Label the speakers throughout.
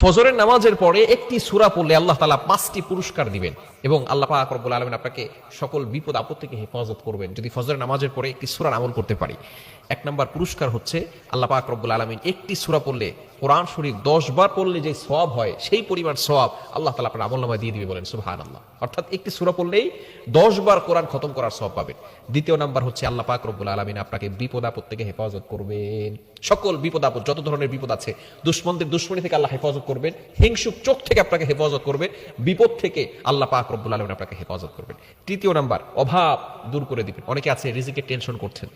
Speaker 1: ফজরের নামাজের পরে একটি সূরা পড়লে আল্লাহ তাআলা 5টি পুরস্কার দিবেন এবং আল্লাহ পাক রব্বুল আলামিন আপনাকে সকল বিপদ আপদ থেকে হেফাজত করবেন যদি ফজরের নামাজের পরে একটি সূরার আমল করতে পারি। 1 নম্বর পুরস্কার হচ্ছে আল্লাহ পাক রব্বুল আলামিন একটি সূরা পড়লে, কোরআন শরীফ 10 বার পড়লে যে সওয়াব হয় সেই পরিমাণ সওয়াব আল্লাহ তাআলা আপনার আমলনামায় দিয়ে দিবে, বলেন সুবহানাল্লাহ। অর্থাৎ একটি সূরা পড়লেই 10 বার কোরআন খতম করার সওয়াব পাবেন। দ্বিতীয় নাম্বার হচ্ছে আল্লাহ পাক রব্বুল আলামিন আপনাকে বিপদ আপদ থেকে হেফাজত করবেন। সকল বিপদ আপদ, যত ধরনের বিপদ আছে, দুশমনদের দুশমনি থেকে আল্লাহ হেফাজত করবেন, হিংসুক চোখ থেকে আপনাকে হেফাজত করবেন, বিপদ থেকে আল্লাহ পাক রব্বুল আলামিন আপনাকে হেফাজত করবেন। তৃতীয় নাম্বার, অভাব দূর করে দিবেন। অনেকে আছে রিজিকের টেনশন করছেন,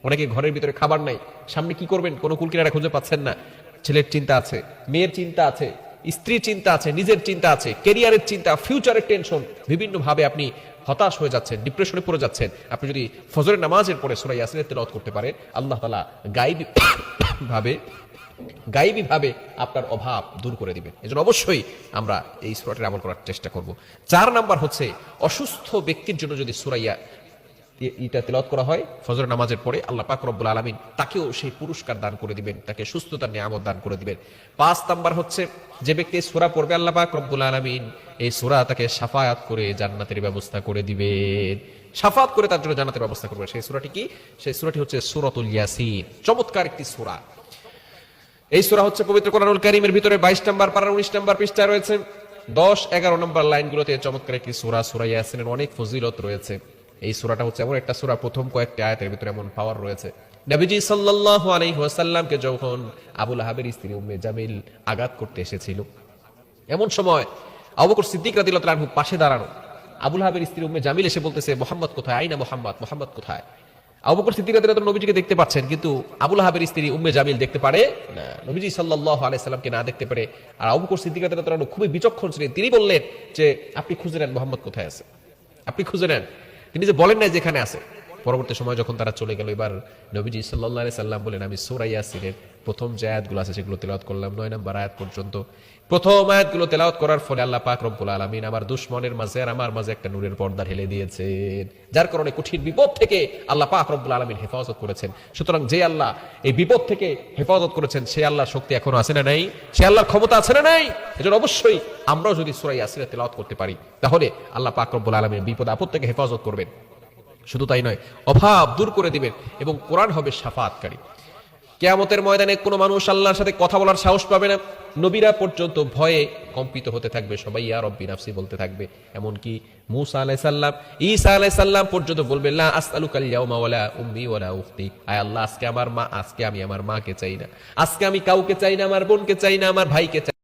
Speaker 1: অনেকে ঘরের ভিতরে খাবার নাই, সামনে কি করবেন কোনো কুল কিনারা খুঁজে পাচ্ছেন না। ছেলের চিন্তা আছে, মেয়ের চিন্তা আছে, স্ত্রীর চিন্তা আছে, নিজের চিন্তা আছে, ক্যারিয়ারের চিন্তা, ফিউচারের টেনশন, বিভিন্ন ভাবে আপনি হতাশ হয়ে যাচ্ছেন, ডিপ্রেশনে পড়ে যাচ্ছেন। আপনি যদি ফজরের নামাজের পরে সূরা ইয়াসিনের তেলাওয়াত করতে পারেন, আল্লাহ তাআলা গায়েবী ভাবে আপনার অভাব দূর করে দিবেন। এজন্য অবশ্যই আমরা এই সূরাটির আমল করার চেষ্টা করব। 4 নাম্বার হচ্ছে অসুস্থ ব্যক্তির জন্য যদি সূরা এটা তেলাওয়াত করা হয় ফজরের নামাজের পরে, আল্লাহ পাক রব্বুল আলামিন তাকেও সেই পুরস্কার দান করে দিবেন, তাকে সুস্থতার নিয়ামত দান করে দিবেন। 5 নাম্বার হচ্ছে যে ব্যক্তি সূরা পড়বে আল্লাহ পাক রব্বুল আলামিন এই সূরা তাকে শাফায়াত করে জান্নাতের ব্যবস্থা করে দিবেন। শাফায়াত করে তার জন্য জান্নাতের ব্যবস্থা করবে। সেই সূরাটি কি? সেই সূরাটি হচ্ছে সূরাতুল ইয়াসিন। চমৎকার একটি সূরা। এই সূরা হচ্ছে পবিত্র কোরআনুল কারীমের ভিতরে 22 নম্বর পারার 19 নম্বর পৃষ্ঠায় রয়েছে। 10-11 নম্বর লাইনগুলোতে চমৎকার একটি সূরা। সূরা ইয়াসিনের অনেক ফজিলত রয়েছে। এই সূরাটা হচ্ছে এমন একটা সূরা, প্রথম কয়েকটি আয়াতের ভিতরে এমন পাওয়ার রয়েছে। নবীজি সাল্লাল্লাহু আলাইহি ওয়াসাল্লামকে যখন আবু লাহাবের স্ত্রী উম্মে জামিল আঘাত করতে এসেছিল, এমন সময় আবু বকর সিদ্দিক রাদিয়াল্লাহু তাআলা পাশে দাঁড়ানো। আবু লাহাবের স্ত্রী উম্মে জামিল এসে বলতেছে, মুহাম্মদ কোথায়? আইনা মুহাম্মদ, মুহাম্মদ কোথায়? আবু বকর সিদ্দিক রাদিয়াল্লাহু তাআলা নবীজিকে দেখতে পাচ্ছেন, কিন্তু আবু লাহাবের স্ত্রী উম্মে জামিল দেখতে পারে না। নবীজি সাল্লাল্লাহু আলাইহি সাল্লামকে না দেখতে পারে। আর আবু বকর সিদ্দিক রাদিয়াল্লাহু তাআলা খুবই বিচক্ষণ ছিলেন। তিনি বললেন যে, আপনি খুঁজে নেন মুহাম্মদ কোথায় আছে, আপনি খুঁজে নেন। তিনি যে বলেন নাই যেখানে আছে। পরবর্তী সময় যখন তারা চলে গেল, এবার নবীজি সাল্লাল্লাহু আলাইহি সাল্লাম বলেন, আমি সূরা ইয়াসিনের প্রথম যে আয়াতগুলো আছে সেগুলো তেলাওয়াত করলাম 9 নম্বর আয়াত পর্যন্ত। প্রথম আয়াতগুলো তেলাওয়াত করার ফলে আল্লাহ পাক রব্বুল আলামিন আমার দুশমনের মাঝে আর আমার মাঝে একটা নূরের পর্দা ঢেলে দিয়েছেন, যার কারণে কঠিন বিপদ থেকে আল্লাহ পাক রব্বুল আলামিন হেফাজত করেছেন। সুতরাং যে আল্লাহ এই বিপদ থেকে হেফাজত করেছেন, সে আল্লাহর শক্তি এখনো আছে না নাই? সে আল্লাহর ক্ষমতা আছে না নাই? এজন্য অবশ্যই আমরাও যদি সূরা ইয়াসিনের তেলাওয়াত করতে পারি, তাহলে আল্লাহ পাক রব্বুল আলামিন বিপদ আপদ থেকে হেফাজত করবেন। শুধু তাই নয়, অভাব দূর করে দিবেন এবং কোরআন হবে শাফাআতকারী। কিয়ামতের ময়দানে কোনো মানুষ আল্লাহর সাথে কথা বলার সাহস পাবে না। নবীরা পর্যন্ত ভয়ে কম্পিত হতে থাকবে, সবাই ইয়া রব্বি নাফসি বলতে থাকবে। এমনকি মূসা আলাইহিস সালাম, ঈসা আলাইহিস সালাম পর্যন্ত বলবেন, লা আসআলুকাল ইয়াউমা ওয়ালা উম্মি ওয়ালা উখতি। আয় আল্লাহ, আজকে আমার মা, আজকে আমি আমার মাকে চাই না, আজকে আমি কাউকে চাই না, আমার বোনকে চাই না, আমার ভাইকে চাই